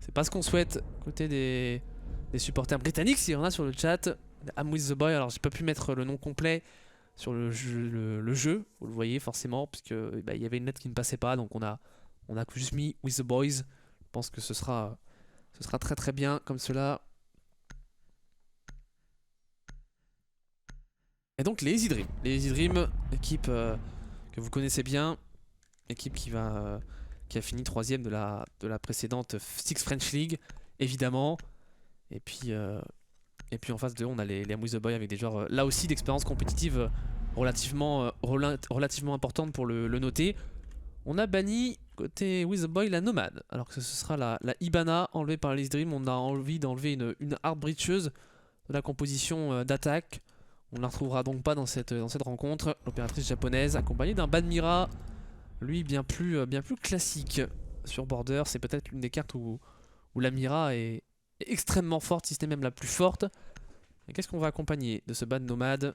C'est pas ce qu'on souhaite côté des supporters britanniques. S'il y en a sur le chat, I'm with the boy. Alors j'ai pas pu mettre le nom complet sur le jeu, vous le voyez forcément, puisque il y avait une lettre qui ne passait pas, donc on a juste mis with the boys. Je pense que ce sera très très bien comme cela. Et donc les Easy Dream, équipe que vous connaissez bien, équipe qui a fini 3ème de la précédente Six French League, évidemment. Et puis en face d'eux, on a les With the Boy avec des joueurs là aussi d'expérience compétitive relativement importante pour le noter. On a banni côté With the Boy la Nomade, alors que ce sera la Hibana enlevée par les Dream. On a envie d'enlever une Hard Breacheuse de la composition d'attaque. On ne la retrouvera donc pas dans cette rencontre. L'opératrice japonaise accompagnée d'un Banmira, lui bien plus classique sur Border. C'est peut-être l'une des cartes où la Mira est extrêmement forte, si ce n'est même la plus forte. Qu'est-ce qu'on va accompagner de ce ban nomade?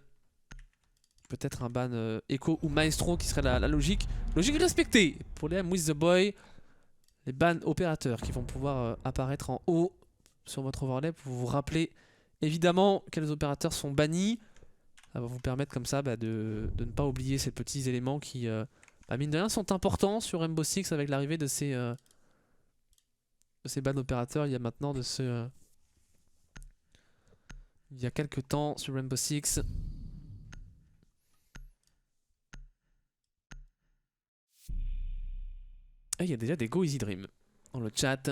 Peut-être un ban Echo ou Maestro qui serait la logique. Logique respectée pour les I'm with the boy. Les bans opérateurs qui vont pouvoir apparaître en haut sur votre overlay pour vous rappeler évidemment quels opérateurs sont bannis. Ça va vous permettre comme ça de ne pas oublier ces petits éléments qui, mine de rien, sont importants sur Rainbow Six avec l'arrivée de ces bans opérateurs. Il y a maintenant il y a quelques temps sur Rainbow Six. Et il y a déjà des Go Easy Dream dans le chat.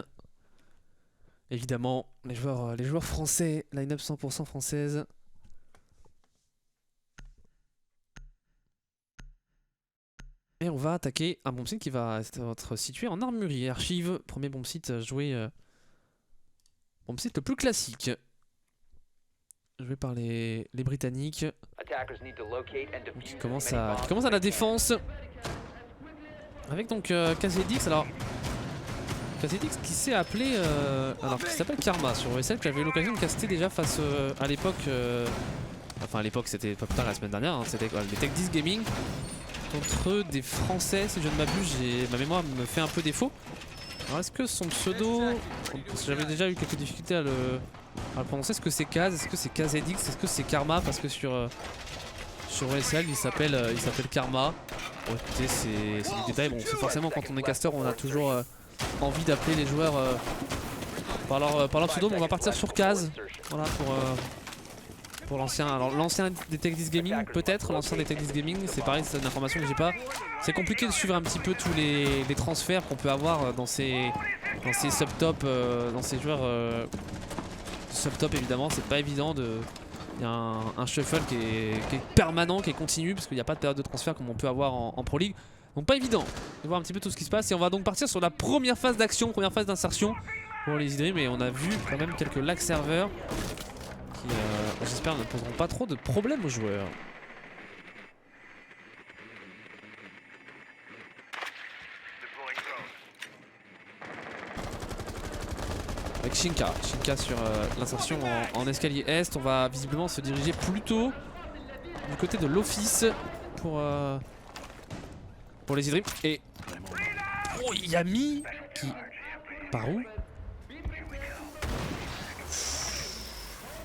Évidemment, les joueurs français, line-up 100% française. Et on va attaquer un bomb site qui va être situé en armurerie. Archive, premier bomb site joué. Bomb site le plus classique. Joué par les Britanniques. Qui commence à la défense. Avec donc KZX. Alors, KZX qui s'est appelé. Alors, qui s'appelle Karma sur ESL, que j'avais eu l'occasion de caster déjà face à l'époque. Enfin, à l'époque, c'était pas plus tard la semaine dernière. Hein, c'était les Tech 10 Gaming. Contre des Français, si je ne m'abuse, ma mémoire me fait un peu défaut. Alors est-ce que son pseudo, parce que j'avais déjà eu quelques difficultés à le prononcer, est-ce que c'est Kaz, est-ce que c'est KZX, est-ce que c'est Karma? Parce que sur ESL il s'appelle Karma. Bon, écoutez, c'est du détail. Bon, c'est forcément quand on est caster, on a toujours envie d'appeler les joueurs par leur pseudo, mais on va partir sur Kaz. Voilà pour l'ancien. Alors l'ancien des Tech 10 Gaming, peut-être, l'ancien des Tech 10 Gaming, c'est pareil, c'est une information que j'ai pas. C'est compliqué de suivre un petit peu tous les transferts qu'on peut avoir dans ces subtop, dans ces joueurs subtop évidemment, c'est pas évident de. Il y a un shuffle qui est permanent, qui est continu, parce qu'il n'y a pas de période de transfert comme on peut avoir en Pro League. Donc pas évident de voir un petit peu tout ce qui se passe. Et on va donc partir sur la première phase d'action, première phase d'insertion pour les Easy Dream. Et on a vu quand même quelques lag serveurs qui, j'espère, ne poseront pas trop de problèmes aux joueurs. Avec Shinka sur l'insertion en escalier est. On va visiblement se diriger plutôt du côté de l'office pour les Easy Dream. Et oh, Yami qui... Par où?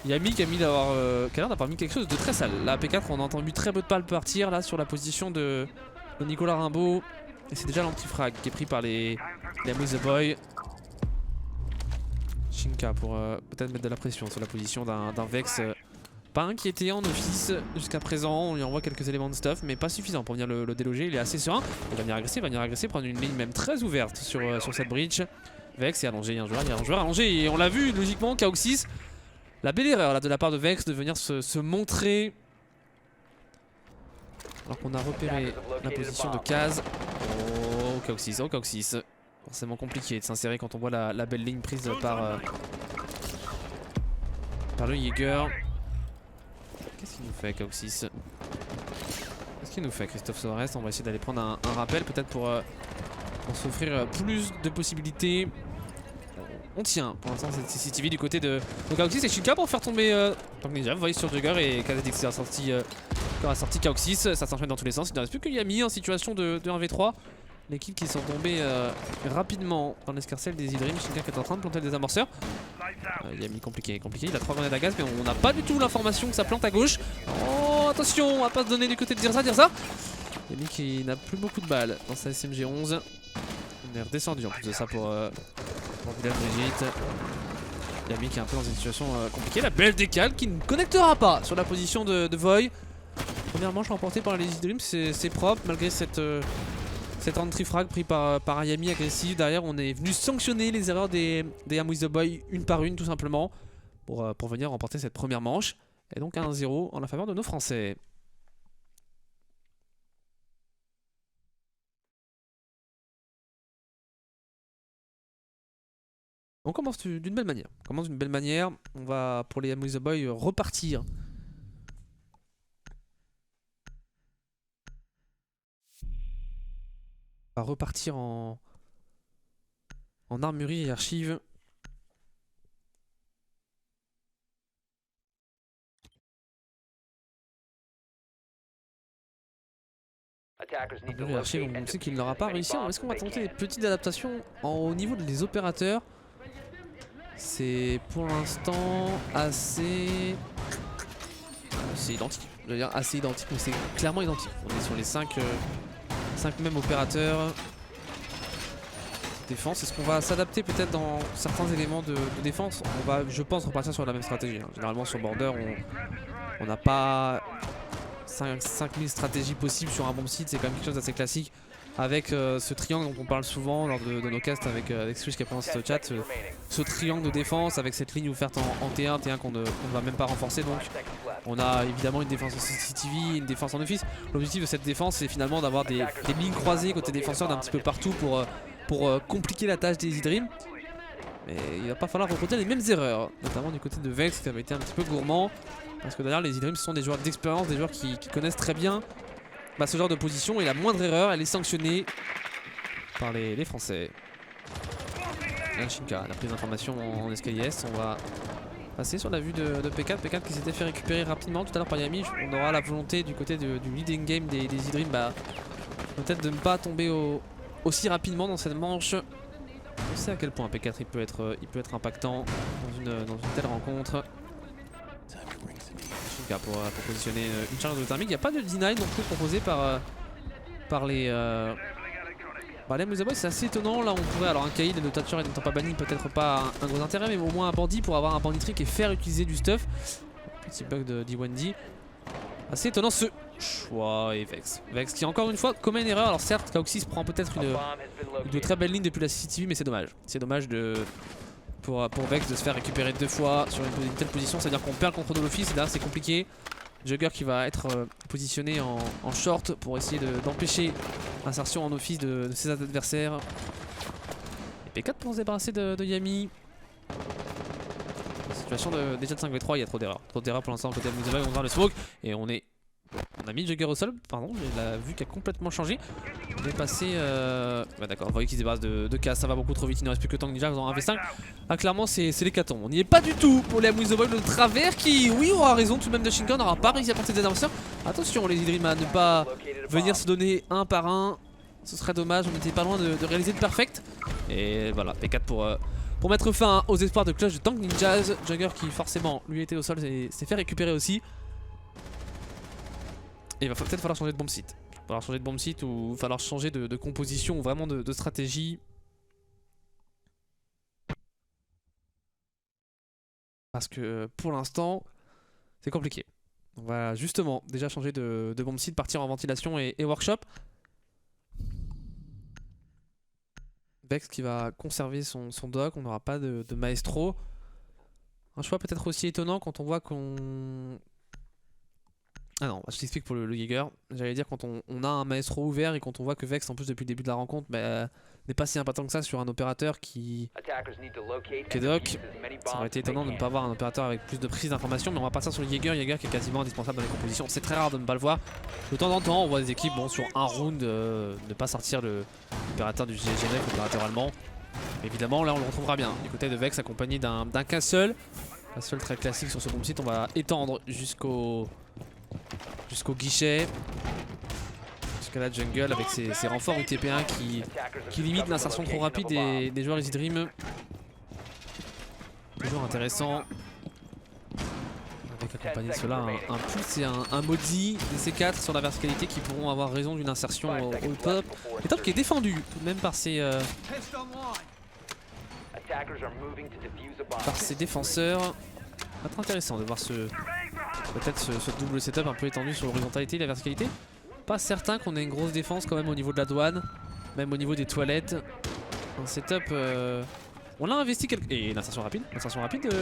Yami qui a l'air d'avoir mis quelque chose de très sale. La P4, on a entendu très peu de balles partir là sur la position de Nicolas Rimbaud. Et c'est déjà l'anti-frag qui est pris par les With the Boy. Shinka pour peut-être mettre de la pression sur la position d'un Vex. Pas inquiété en office jusqu'à présent. On lui envoie quelques éléments de stuff, mais pas suffisant pour venir le déloger. Il est assez serein. Il va venir agresser, prendre une ligne même très ouverte sur cette breach. Vex est allongé, il y a un joueur allongé. Et on l'a vu logiquement, Kaoxys. La belle erreur là, de la part de Vex de venir se montrer. Alors qu'on a repéré la position de Kaz. Oh, Kaoxys. Forcément compliqué de s'insérer quand on voit la belle ligne prise par le Jäger. Qu'est-ce qu'il nous fait, Kaoxys? Qu'est-ce qu'il nous fait, Christophe Soares? On va essayer d'aller prendre un rappel peut-être pour s'offrir plus de possibilités. On tient pour l'instant cette CCTV du côté de Kaoxys et Shinka pour faire tomber vous voyez sur Jugger et KZX a sorti Kaoxys. Ça s'enchaîne dans tous les sens. Il ne reste plus que Yami en situation de 1v3. Les kills qui sont tombés rapidement dans l'escarcelle des Idrim. Shinka qui est en train de planter des amorceurs. Il a mis compliqué. Il a 3 grenades à gaz, mais on n'a pas du tout l'information que ça plante à gauche. Oh, attention, on va pas se donner du côté de Dirza. Yami qui n'a plus beaucoup de balles dans sa SMG 11. On est redescendu en plus de ça pour Village Brigitte. Yami qui est un peu dans une situation compliquée. La belle décale qui ne connectera pas sur la position de Void. Première manche remportée par les Idrim, c'est propre malgré cette entry frag pris par Yami agressif. Derrière, on est venu sanctionner les erreurs des Am With The Boy une par une tout simplement pour venir remporter cette première manche. Et donc 1-0 en la faveur de nos Français. On commence d'une belle manière. On va, pour les Am With The Boy, repartir. On va repartir en armurerie et archives. Armurerie et archives, on sait qu'il n'aura pas réussi. Est-ce qu'on va tenter des petites adaptations au niveau des opérateurs? C'est pour l'instant assez identique. Je veux dire assez identique, mais c'est clairement identique. On est sur les 5 mêmes opérateurs. Défense, est-ce qu'on va s'adapter peut-être dans certains éléments de défense? On va, je pense, repartir sur la même stratégie. Généralement sur Border, on n'a pas 5000 stratégies possibles sur un bomb site. C'est quand même quelque chose d'assez classique. Avec ce triangle dont on parle souvent lors de nos casts avec Switch qui a pendant ce chat, ce triangle de défense avec cette ligne ouverte en T1, qu'on ne va même pas renforcer. Donc on a évidemment une défense en CCTV, une défense en office. L'objectif de cette défense, c'est finalement d'avoir des lignes croisées côté défenseur d'un petit peu partout pour compliquer la tâche des Idrim. Mais il va pas falloir reproduire les mêmes erreurs, notamment du côté de Vex qui avait été un petit peu gourmand. Parce que derrière, les Idrim sont des joueurs d'expérience, des joueurs qui connaissent très bien ce genre de position, et la moindre erreur, elle est sanctionnée par les Français. Shinka, la prise d'information en escalier S. On va passer sur la vue de P4. P4 qui s'était fait récupérer rapidement tout à l'heure par Yami. On aura la volonté du côté du leading game des Idrim, peut-être de ne pas tomber aussi rapidement dans cette manche. On sait à quel point P4 il peut être impactant dans une telle rencontre. Shinka pour positionner une charge de thermique. Il n'y a pas de deny non plus proposé par les Am With The Boy. C'est assez étonnant. Là on pourrait, alors un Kaïd, le Thatcher n'étant pas banni, peut-être pas un gros intérêt, mais au moins un bandit pour avoir un bandit trick et faire utiliser du stuff. Petit bug de D1D. Assez étonnant ce choix, et Vex qui encore une fois commet une erreur. Alors certes Kauxis prend peut-être une très belle ligne depuis la CCTV, mais c'est dommage. C'est dommage pour Vex de se faire récupérer 2 fois sur une telle position. C'est à dire qu'on perd le contrôle de l'office et là c'est compliqué. Jugger qui va être positionné en short pour essayer d'empêcher l'insertion en office de ses adversaires. Et P4 pour se débarrasser de Yami. Situation déjà de 5v3, il y a trop d'erreurs. Trop d'erreurs pour l'instant côté Am With The Boy. On va voir le smoke et on a mis Jugger au sol, pardon, j'ai la vue qui a complètement changé. On est passé. D'accord, vous voyez qu'il se débarrasse de casse, ça va beaucoup trop vite, il ne reste plus que Tank Ninja dans 1v5. Ah, clairement, c'est l'hécatombe. On n'y est pas du tout pour les Am With The Boy. Le travers qui, oui, aura raison tout de même de Shinka, n'aura pas réussi à porter des avanceurs. Attention, les Idrim à ne pas venir se donner un par un. Ce serait dommage, on était pas loin de réaliser le perfect. Et voilà, P4 pour mettre fin aux espoirs de clutch de Tank Ninjas. Jugger qui, forcément, lui était au sol, s'est fait récupérer aussi. Et il va peut-être falloir changer de bomb site. Il va falloir changer de bomb site ou il va falloir changer de composition ou vraiment de stratégie. Parce que pour l'instant, c'est compliqué. On va justement déjà changer de bomb site, partir en ventilation et workshop. Vex qui va conserver son dock, on n'aura pas de maestro. Un choix peut-être aussi étonnant quand on voit qu'on... Ah non, je t'explique pour le Jaeger. J'allais dire quand on a un maestro ouvert et quand on voit que Vex en plus depuis le début de la rencontre n'est pas si impactant que ça sur un opérateur qui est doc. Ça aurait été étonnant de ne pas avoir un opérateur avec plus de prise d'information, mais on va partir sur le Jaeger qui est quasiment indispensable dans les compositions. C'est très rare de ne pas le voir. De temps en temps on voit des équipes sur un round ne pas sortir l'opérateur du GGNF, l'opérateur allemand. Évidemment là on le retrouvera bien du côté de Vex accompagné d'un castle. Castle très classique sur ce bomb site. On va étendre jusqu'au guichet. escalade jungle avec ses renforts UTP1 qui limitent l'insertion trop rapide des joueurs Easy Dream. Toujours intéressant. Avec accompagné de cela un pulse et un maudit des C4 sur la verticalité qui pourront avoir raison d'une insertion au top. Le top qui est défendu tout de même par ses défenseurs. Ça va être intéressant de voir peut-être ce double setup un peu étendu sur l'horizontalité et la verticalité. Pas certain qu'on ait une grosse défense quand même au niveau de la douane, même au niveau des toilettes. Un setup... on l'a investi et l'insertion rapide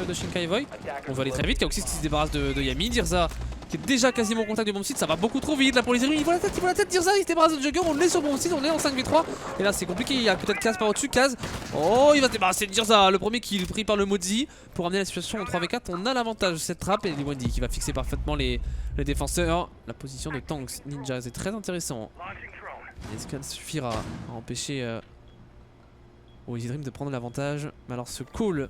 de Shinkai Void. On va aller très vite, Kaoxys qui se débarrasse de Yami, Dirza qui est déjà quasiment au contact du bomb site, ça va beaucoup trop vite là pour les ennemis. Il voit la tête, Dirza il se débarrasse de Jugger, on l'est sur bomb site, on est en 5v3. Et là c'est compliqué, il y a peut-être Kaz par au-dessus, Kaz. Oh il va se débarrasser de Dirza, le premier kill pris par le Mozi. Pour amener la situation en 3v4, on a l'avantage de cette trappe et Wendy qui va fixer parfaitement les défenseurs. La position de Tanks Ninja est très intéressant. Est-ce qu'elle suffira à empêcher aux Easy Dream de prendre l'avantage? Mais alors ce call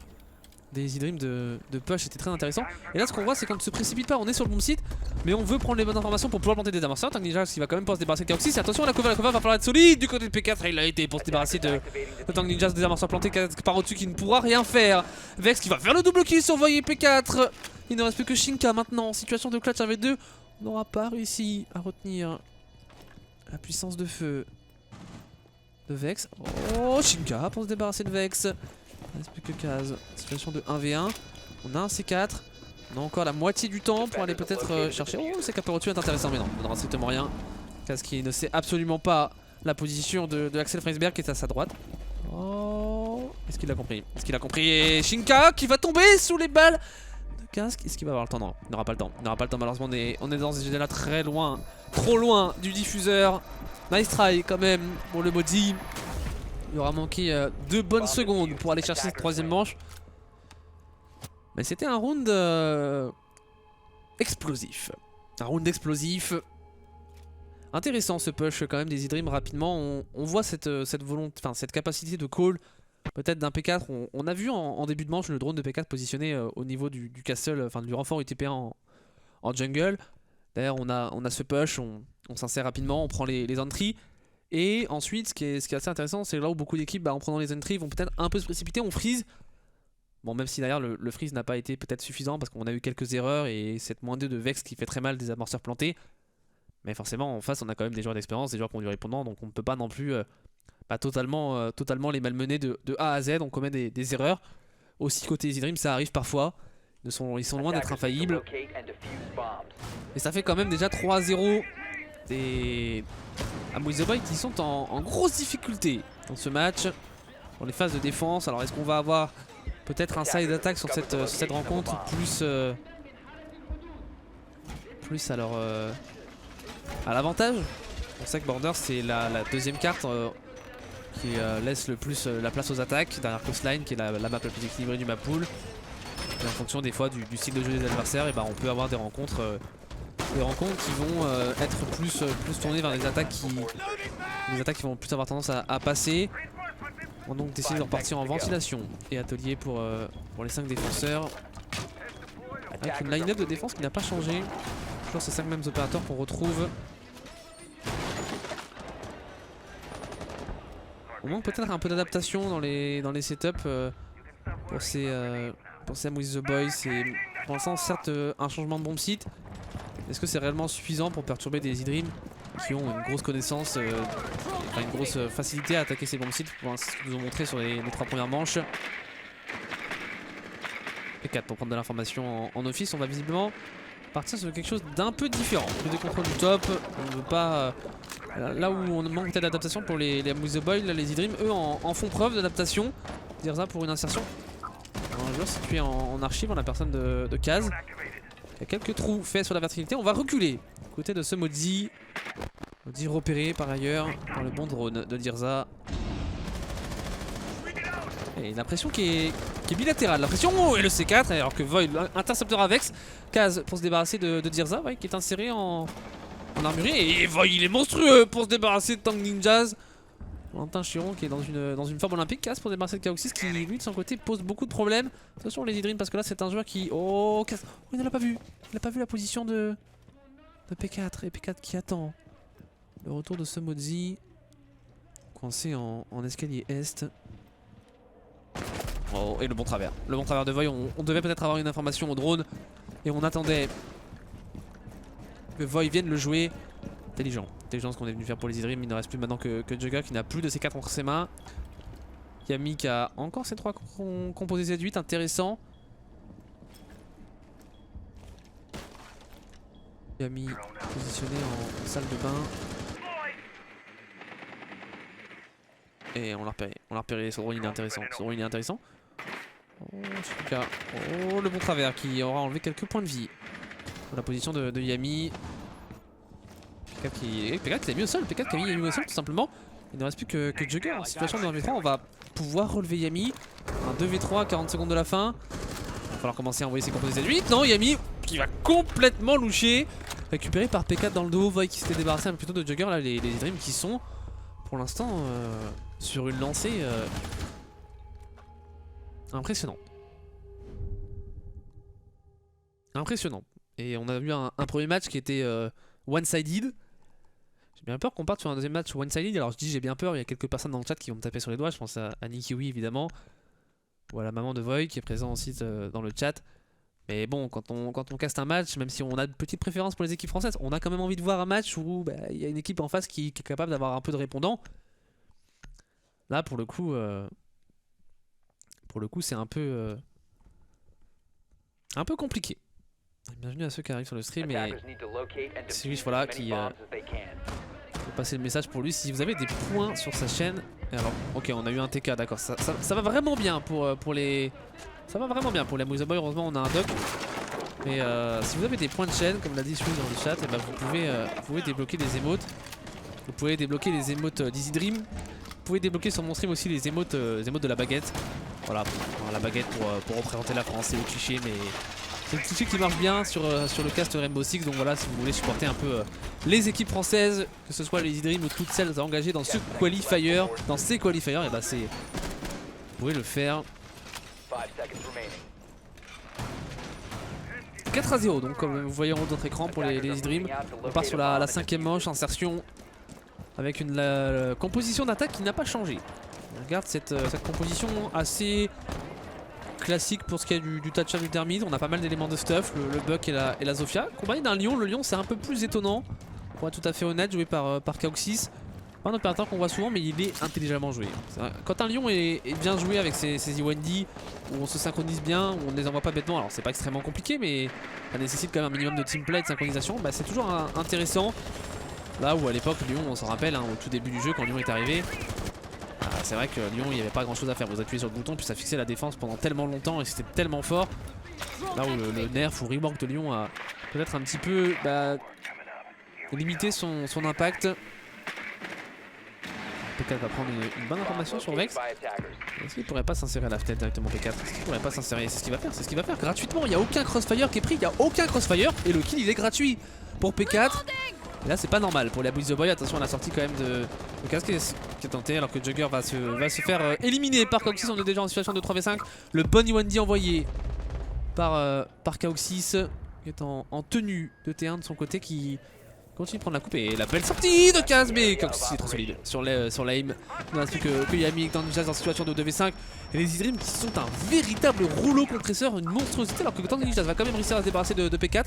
des Easy Dream de push était très intéressant. Et là ce qu'on voit c'est qu'on ne se précipite pas, on est sur le bon site, mais on veut prendre les bonnes informations pour pouvoir planter des amorceurs. Tank Ninja qui va quand même pas se débarrasser de Kaoxys. Attention la cover va falloir être solide du côté de P4. Il a été pour se débarrasser de Tank Ninja, des amorceurs plantés par au-dessus qui ne pourra rien faire. Vex qui va faire le double kill sur Void P4. Il ne reste plus que Shinka maintenant. Situation de clutch 1v2. On n'aura pas réussi à retenir la puissance de feu de Vex. Oh Shinka pour se débarrasser de Vex. Il ne reste plus que Kaz. Situation de 1v1. On a un C4. On a encore la moitié du temps pour aller peut-être chercher. Oh le C4 par au-dessus est intéressant mais non, on n'aura strictement rien. Kaz qui ne sait absolument pas la position de Axel Freisberg qui est à sa droite. Oh, est-ce qu'il a compris? Est-ce qu'il a compris? Et Shinka qui va tomber sous les balles de Kaz. Est-ce qu'il va avoir le temps? Non, il n'aura pas le temps. Il n'aura pas le temps malheureusement. On est dans ce là très loin. Trop loin du diffuseur. Nice try quand même pour le Mozi. Il aura manqué 2 bonnes secondes pour aller chercher cette troisième manche. Mais c'était un round explosif. Un round explosif. Intéressant ce push quand même des Easy Dream rapidement. On voit cette volonté, enfin cette capacité de call peut-être d'un P4. On a vu en début de manche le drone de P4 positionné au niveau du castle, enfin du renfort UTP1 en jungle. D'ailleurs on a ce push, on s'insère rapidement, on prend les entries. Et ensuite ce qui est assez intéressant c'est là où beaucoup d'équipes en prenant les entries vont peut-être un peu se précipiter, on freeze. Bon même si derrière le freeze n'a pas été peut-être suffisant parce qu'on a eu quelques erreurs et cette -2 de Vex qui fait très mal des amorceurs plantés. Mais forcément en face on a quand même des joueurs d'expérience, des joueurs qui ont du répondant, donc on ne peut pas non plus totalement les malmener de A à Z. On commet des erreurs. Aussi côté Easy Dream ça arrive parfois. Ils sont loin d'être infaillibles. Et ça fait quand même déjà 3-0 des Amouis The Boy qui sont en grosse difficulté dans ce match. Dans les phases de défense. Alors est-ce qu'on va avoir peut-être un side attack sur cette rencontre plus alors à l'avantage? On sait que Border c'est la deuxième carte qui laisse le plus la place aux attaques derrière Coastline qui est la map la plus équilibrée du map pool. Et en fonction des fois du style de jeu des adversaires, et on peut avoir des rencontres qui vont être plus tournées vers des attaques qui vont plus avoir tendance à passer. On va donc décider de repartir en ventilation et atelier pour les 5 défenseurs. Avec une line-up de défense qui n'a pas changé. Toujours ces 5 mêmes opérateurs qu'on retrouve. On manque peut-être un peu d'adaptation dans les setups pour ces Amouis The Boys. C'est pour l'instant certes un changement de bomb site. Est-ce que c'est réellement suffisant pour perturber des Easy Dream qui ont une grosse connaissance, une grosse facilité à attaquer ces bomb sites? C'est ce qu'ils nous ont montré sur les 3 premières manches. P4 pour prendre de l'information en office. On va visiblement partir sur quelque chose d'un peu différent. Plus de contrôle du top. On ne veut pas... là où on manque peut-être d'adaptation pour les Amouis The Boy, les Easy Dream, eux en font preuve d'adaptation. Dire ça pour une insertion. Un joueur situé en archive en la personne de Kaz. Il y a quelques trous faits sur la verticalité. On va reculer côté de ce Mozi. Mozi repéré par ailleurs par le bon drone de Dirza. Et la pression qui est bilatérale. La pression et le C4 alors que Void interceptera Vex. Kaz pour se débarrasser de Dirza qui est inséré en armurerie. Et Void il est monstrueux pour se débarrasser de Tank Ninjas. Valentin Chiron qui est dans une forme olympique. Kaz pour se débarrasser de Kaoxys qui lui de son côté pose beaucoup de problèmes. Attention les Easy Dream parce que là c'est un joueur qui... Oh Kaz, il ne l'a pas vu. Il n'a pas vu la position de P4 et P4 qui attend. Le retour de Somodzi. Coincé en escalier est. Oh, et le bon travers. Le bon travers de Void. On devait peut-être avoir une information au drone. Et on attendait que Void vienne le jouer. Intelligent. Intelligent ce qu'on est venu faire pour les Idrim. Il ne reste plus maintenant que Jugger qui n'a plus de ses 4 entre ses mains. Yami qui a encore ses 3 composés Z8. Intéressant. Yami positionné en salle de bain. Et on l'a repéré. On l'a repéré. Ce drone il est intéressant. Ce drone il est intéressant. Oh, Shinka. Oh, le bon travers qui aura enlevé quelques points de vie. Dans la position de Yami. P4 qui l'a mis au sol. P4 qui a mis Yami au sol tout simplement. Il ne reste plus que Jugger en situation de 1v3. On va pouvoir relever Yami. Un 2v3 à 40 secondes de la fin. Il va falloir commencer à envoyer ses composés Z8. Non, Yami qui va complètement loucher. Récupéré par P4 dans le dos. Void qui s'était débarrassé un peu plutôt de Jugger. Là, les Dreams qui sont pour l'instant sur une lancée impressionnant. Impressionnant. Et on a vu un premier match qui était one-sided. J'ai bien peur qu'on parte sur un deuxième match one-sided. Alors je dis j'ai bien peur, il y a quelques personnes dans le chat qui vont me taper sur les doigts. Je pense à Nikiwi évidemment. Ou à la maman de Void qui est présent aussi dans le chat. Mais bon, quand on caste un match, même si on a de petites préférences pour les équipes françaises, on a quand même envie de voir un match où il y a une équipe en face qui est capable d'avoir un peu de répondants. Là pour le coup c'est un peu compliqué. Bienvenue à ceux qui arrivent sur le stream et Swish voilà qui faut passer le message pour lui si vous avez des points sur sa chaîne. Et alors ok on a eu un TK d'accord ça va vraiment bien pour les. Ça va vraiment bien pour les Moise Boy, heureusement on a un doc. Mais si vous avez des points de chaîne, comme l'a dit Swish dans le chat, et vous pouvez débloquer des émotes. Vous pouvez débloquer les émotes d'Easy Dream. Vous pouvez débloquer sur mon stream aussi les émotes de la baguette. Voilà, la baguette pour représenter la France, c'est le cliché, mais c'est le cliché qui marche bien sur le cast Rainbow Six. Donc voilà, si vous voulez supporter un peu les équipes françaises, que ce soit les Easy Dream ou toutes celles engagées dans ce qualifier, dans ces qualifiers, et vous pouvez le faire. 4-0 donc comme vous voyez en haut de notre écran pour les Easy Dream. On part sur la 5ème manche, insertion avec une composition d'attaque qui n'a pas changé. On regarde cette composition assez classique pour ce qui est du Thatcher du Thermite. On a pas mal d'éléments de stuff, le Buck et la Zofia. Combiné d'un Lion, le Lion c'est un peu plus étonnant. Pour être tout à fait honnête, joué par Kaoxys. Pas un opérateur qu'on voit souvent mais il est intelligemment joué. Quand un Lion est bien joué avec ses Iwendi, où on se synchronise bien, où on ne les envoie pas bêtement, alors c'est pas extrêmement compliqué mais ça nécessite quand même un minimum de teamplay et de synchronisation, c'est toujours intéressant. Là où à l'époque Lyon, on s'en rappelle, au tout début du jeu quand Lyon est arrivé, c'est vrai que Lyon il n'y avait pas grand chose à faire, vous appuyez sur le bouton puis ça fixait la défense pendant tellement longtemps et c'était tellement fort. Là où le nerf ou rework de Lyon a peut-être un petit peu limité son impact. P4 va prendre une bonne information sur Vex. Est-ce qu'il pourrait pas s'insérer à la fenêtre directement P4? Est-ce qu'il pourrait pas s'insérer? C'est ce qu'il va faire, c'est ce qu'il va faire gratuitement. Il n'y a aucun crossfire qui est pris, il n'y a aucun crossfire et le kill il est gratuit pour P4. Et là c'est pas normal pour les Moise Boy. Attention à la sortie quand même de casque qui est tenté alors que Jugger va se faire éliminer par Kaoxys. On est déjà en situation de 3v5. Le bon Iwendi envoyé par Kaoxys qui est en tenue de T1 de son côté qui continue de prendre la coupe et la belle sortie de Kazme. Kaoxys est trop solide sur l'aim. Il ne reste plus que Yami dans en situation de 2v5. Et les Easy Dream qui sont un véritable rouleau compresseur, une monstruosité alors que Tanguy va quand même réussir à se débarrasser de P4.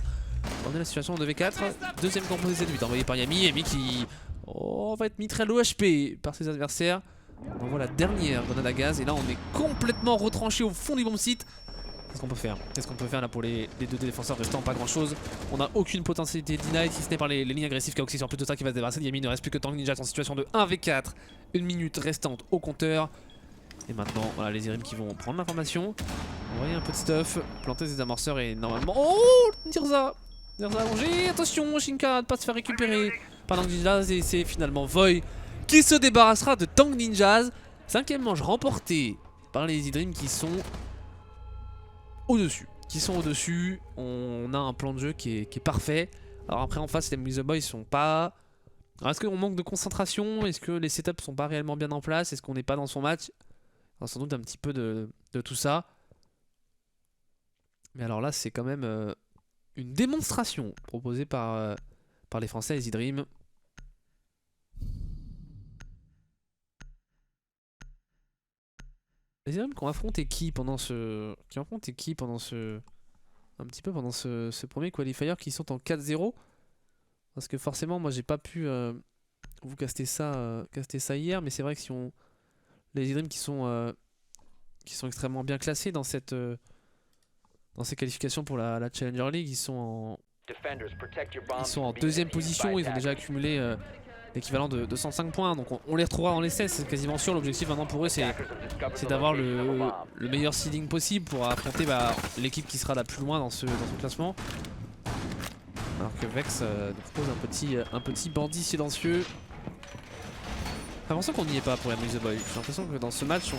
On est dans la situation de 2v4. Deuxième composé Z8 envoyé par Yami. Yami qui va être mis très low HP par ses adversaires. On envoie la dernière grenade à gaz et là on est complètement retranché au fond du bomb site. Qu'est-ce qu'on peut faire? Qu'est-ce qu'on peut faire là pour les deux défenseurs restants? Pas grand chose. On n'a aucune potentialité deny si ce n'est par les lignes agressives. Kaoxys en plus de ça qui va se débarrasser. Yami ne reste plus que Tank Ninja en situation de 1v4. Une minute restante au compteur. Et maintenant voilà les Irim qui vont prendre l'information. Envoyer un peu de stuff. Planter des amorceurs et normalement. Oh Tirza allongé. Attention Shinka ne pas se faire récupérer par Tank Ninjas. Et c'est finalement Void qui se débarrassera de Tank Ninjas. 5ème manche remportée par les Easy Dream qui sont au-dessus. On a un plan de jeu qui est parfait. Alors après en face les Moise Boy sont pas. Est-ce qu'on manque de concentration? Est-ce que les setups sont pas réellement bien en place? Est-ce qu'on n'est pas dans son match? Alors, sans doute un petit peu de tout ça. Mais alors là c'est quand même une démonstration proposée par les Français Easy Dream. Les Dream qui ont affronté qui pendant ce. Qui ont affronté qui pendant ce. Un petit peu pendant ce premier qualifier qui sont en 4-0. Parce que forcément, moi j'ai pas pu vous caster ça hier, mais c'est vrai que si on. Les Dream qui sont extrêmement bien classés dans cette. Dans ces qualifications pour la Challenger League, ils sont en deuxième position, ils ont déjà accumulé l'équivalent de 105 points, donc on les retrouvera dans les 16, c'est quasiment sûr. L'objectif maintenant pour eux c'est d'avoir le meilleur seeding possible pour affronter l'équipe qui sera la plus loin dans ce classement. Alors que Vex nous propose un petit bandit silencieux. J'ai l'impression qu'on n'y est pas pour Amuse the Boy, j'ai l'impression que dans ce match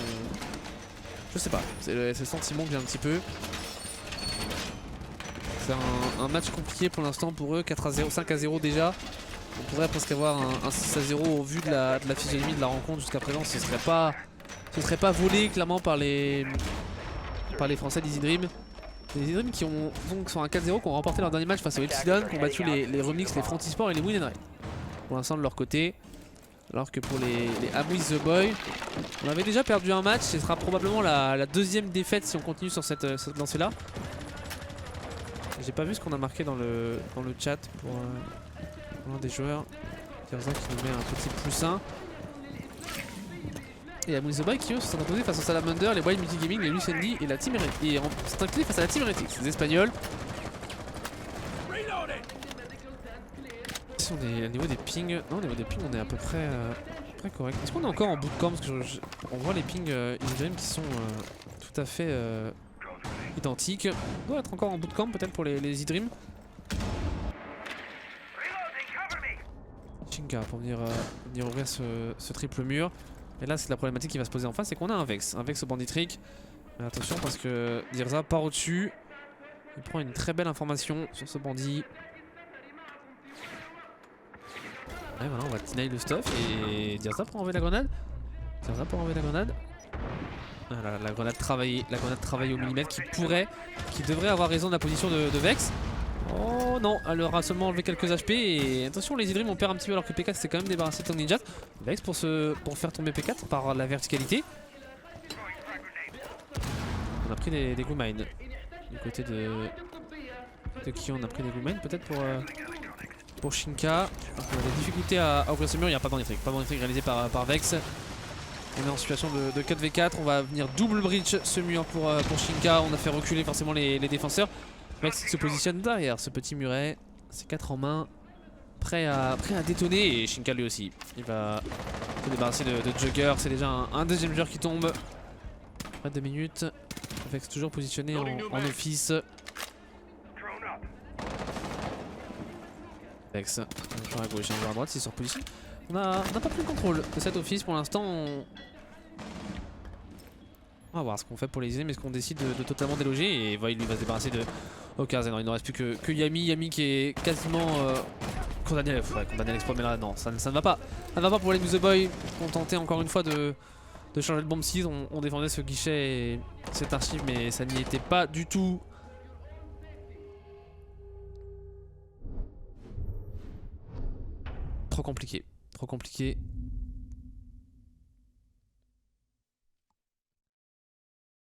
je sais pas, c'est le sentiment que j'ai un petit peu. C'est un match compliqué pour l'instant pour eux, 4-0, 5-0 déjà. On pourrait presque avoir un 6-0 au vu de la physionomie de la rencontre jusqu'à présent. Ce serait pas volé clairement par les Français d'Easy Dream. Les Easy Dream qui sont à 4-0, qui ont remporté leur dernier match face aux Epsilon, qui ont battu les Remix, les Frontisport et les Win & Ray. Pour l'instant de leur côté. Alors que pour les Amuse the Boy, on avait déjà perdu un match. Ce sera probablement la deuxième défaite si on continue sur cette lancée là. J'ai pas vu ce qu'on a marqué dans le chat pour l'un des joueurs. Tirza qui nous met un petit +1. Et Amuse the Boy qui eux se sont imposés face aux Salamander, les Wild Multigaming, les Lucendi et la Team Heretics. Et c'est incliné face à la Team Heretics, les Espagnols. Si on est au niveau des pings, non, au niveau des pings on est à peu près correct. Est-ce qu'on est encore en bootcamp? Parce que on voit les pings Dream qui sont tout à fait identiques. On doit être encore en bootcamp peut-être pour les E-Dream. Shinka pour venir ouvrir ce triple mur. Et là c'est la problématique qui va se poser en face, c'est qu'on a un Vex au banditrick. Mais attention parce que Dirza part au-dessus. Il prend une très belle information sur ce bandit. Ouais voilà, on va deny le stuff et Dirza pour enlever la grenade. Voilà, la grenade travaillée au millimètre qui devrait avoir raison de la position de Vex. Oh non, elle aura seulement enlevé quelques HP et attention les Idrim on perd un petit peu alors que P4 s'est quand même débarrassé de Tongue Ninja. Vex pour faire tomber P4 par la verticalité. On a pris des Glue Mine. Du côté de qui on a pris des Glue Mine peut-être pour Shinka. Donc, on a des difficultés à ouvrir ce mur, il n'y a pas de banditrick réalisé par Vex. On est en situation de 4v4, on va venir double breach ce mur pour Shinka. On a fait reculer forcément les défenseurs. Vex se positionne derrière ce petit muret, c'est 4 en main, prêt à détonner et Shinka lui aussi. Il va se débarrasser de Jugger, c'est déjà un deuxième joueur qui tombe. Après 2 minutes, Vex toujours positionné en office. Vex, un joueur à gauche et un joueur à droite, s'il se repositionne. On n'a pas pris le contrôle de cet office pour l'instant. On va voir ce qu'on fait pour les idées, mais est-ce qu'on décide de totalement déloger. Et Void lui va se débarrasser de Okazen. Non, il ne reste plus que Yami qui est quasiment condamné à l'exploit. Mais là non, ça ne va pas. Ça ne va pas pour les Amuse the Boy. On tentait encore une fois de changer le bomb seed. On défendait ce guichet et cette archive, mais ça n'y était pas du tout. Trop compliqué.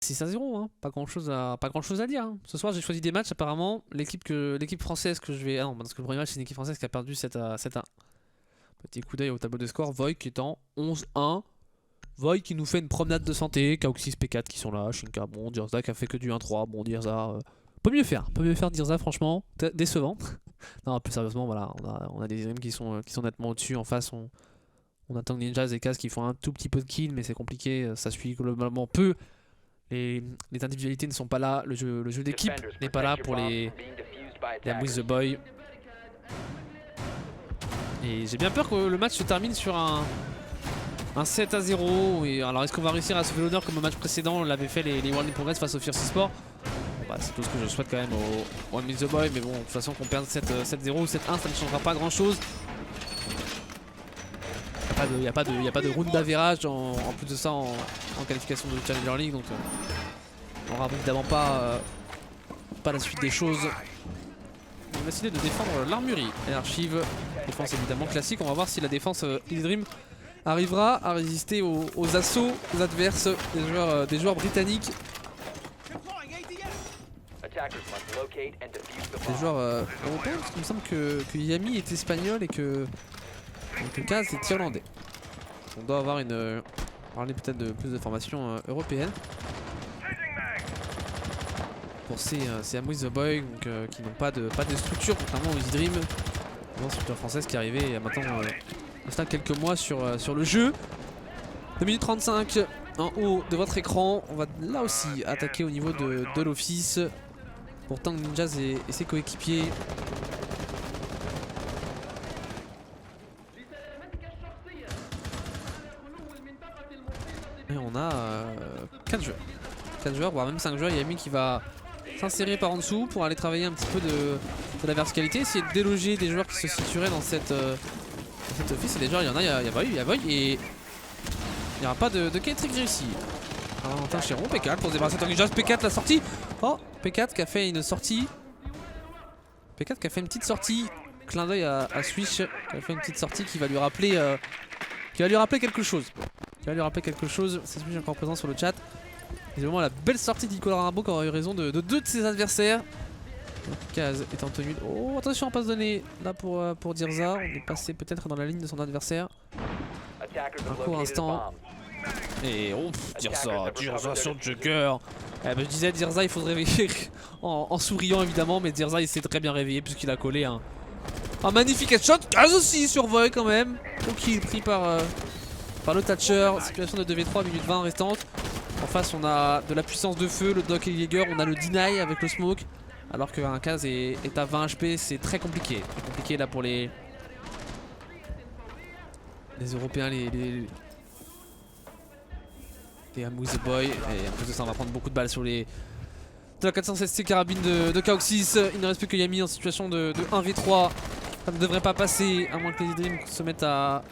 6-0, hein. Pas grand chose à dire. Hein. Ce soir j'ai choisi des matchs apparemment. L'équipe française que je vais. Ah non, parce que le premier match c'est une équipe française qui a perdu 7-1. Petit coup d'œil au tableau de score. Void qui est en 11-1. Void qui nous fait une promenade de santé. Kaoxis P4 qui sont là. Shinka, bon, Dirza qui a fait que du 1-3. Bon, Dirza. Peut mieux faire Dirza franchement. Décevant. Non, plus sérieusement, voilà. On a des Dreams qui sont nettement au-dessus. En face, on a Tongue Ninjas et Kaz qui font un tout petit peu de kill, mais c'est compliqué. Ça suit globalement peu. Les individualités ne sont pas là. Le jeu d'équipe n'est pas là pour les Amuse the Boy. Et j'ai bien peur que le match se termine sur un 7-0. Et alors, est-ce qu'on va réussir à sauver l'honneur comme au match précédent l'avait fait les World in Progress face au Fierce Sport? Bah, c'est tout ce que je souhaite quand même au Amuse the Boy, mais bon, de toute façon qu'on perde 7-0 ou 7-1, ça ne changera pas grand chose. Il n'y a pas de round d'average en plus de ça en qualification de Challenger League, donc on n'aura évidemment pas la suite des choses. On va décider de défendre l'armurerie et l'archive. Défense évidemment classique, on va voir si la défense Easy Dream arrivera à résister aux assauts adverses des joueurs britanniques. Des joueurs européens, parce qu'il me semble que Yami est espagnol et que Kaz est irlandais. On doit avoir parler peut-être de plus de formations européennes. Pour ces I'm With The Boy donc, qui n'ont pas de structure, contrairement aux Easy Dream, une structure française qui est arrivée il y a maintenant quelques mois sur le jeu. 2 minutes 35 en haut de votre écran. On va là aussi attaquer au niveau de l'office pour Tank Ninjas et ses coéquipiers. Et on a 4 joueurs. 4 joueurs, voire même 5 joueurs. Yami qui va s'insérer par en dessous pour aller travailler un petit peu de la verticalité, essayer de déloger des joueurs qui se situeraient dans cette office. Et déjà il y en a, il y a Void et il n'y aura pas de K-Trick ici. Valentin Chéron, P4 pour se débarrasser de Tank Ninjas. P4 la sortie. Oh, P4 qui a fait une sortie. P4 qui a fait une petite sortie. Clin d'œil à Switch qui a fait une petite sortie qui va lui rappeler quelque chose. C'est Switch encore présent sur le chat. C'est vraiment la belle sortie de Nicolas Rimbaud qui aura eu raison de 2 de ses adversaires. Kaz est en tenue. Oh, attention, on passe donner là pour Dirza. On est passé peut-être dans la ligne de son adversaire. Un court instant. Et oh, Dirza sur Jugger. Je disais Dirza, il faut se réveiller en souriant évidemment, mais Dirza il s'est très bien réveillé puisqu'il a collé un magnifique headshot. Kaz aussi sur Void quand même. Donc il est pris par le Thatcher. Situation de 2v3, minute 20 restante. En face on a de la puissance de feu, le Doc et le Jaeger, on a le Deny avec le Smoke. Alors qu'un Kaz est à 20 HP, c'est très compliqué. C'est compliqué là pour les Européens, les I'm With The Boy. Et en plus de ça on va prendre beaucoup de balles sur de la 416 carabine de Kaoxys. Il ne reste plus que Yami en situation de 1v3. Ça ne devrait pas passer, à moins que les Dream se mettent à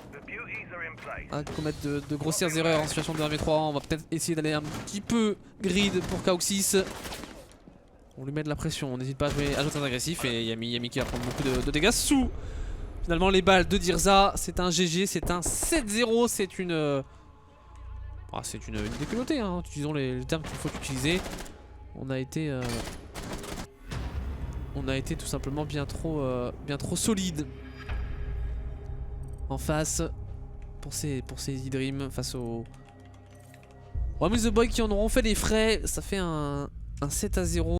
commettre de grossières erreurs en situation de 1v3. On va peut-être essayer d'aller un petit peu grid pour Kaoxys. On lui met de la pression, on n'hésite pas à jouer très agressif. Et Yami qui va prendre beaucoup de dégâts sous finalement les balles de Dirza. C'est un GG, c'est un 7-0. C'est une déculottée, hein. Utilisons les termes qu'il faut utiliser. On a été tout simplement bien trop solide en face pour ces E-Dream face aux I'm With The Boy qui en auront fait les frais. Ça fait un 7-0.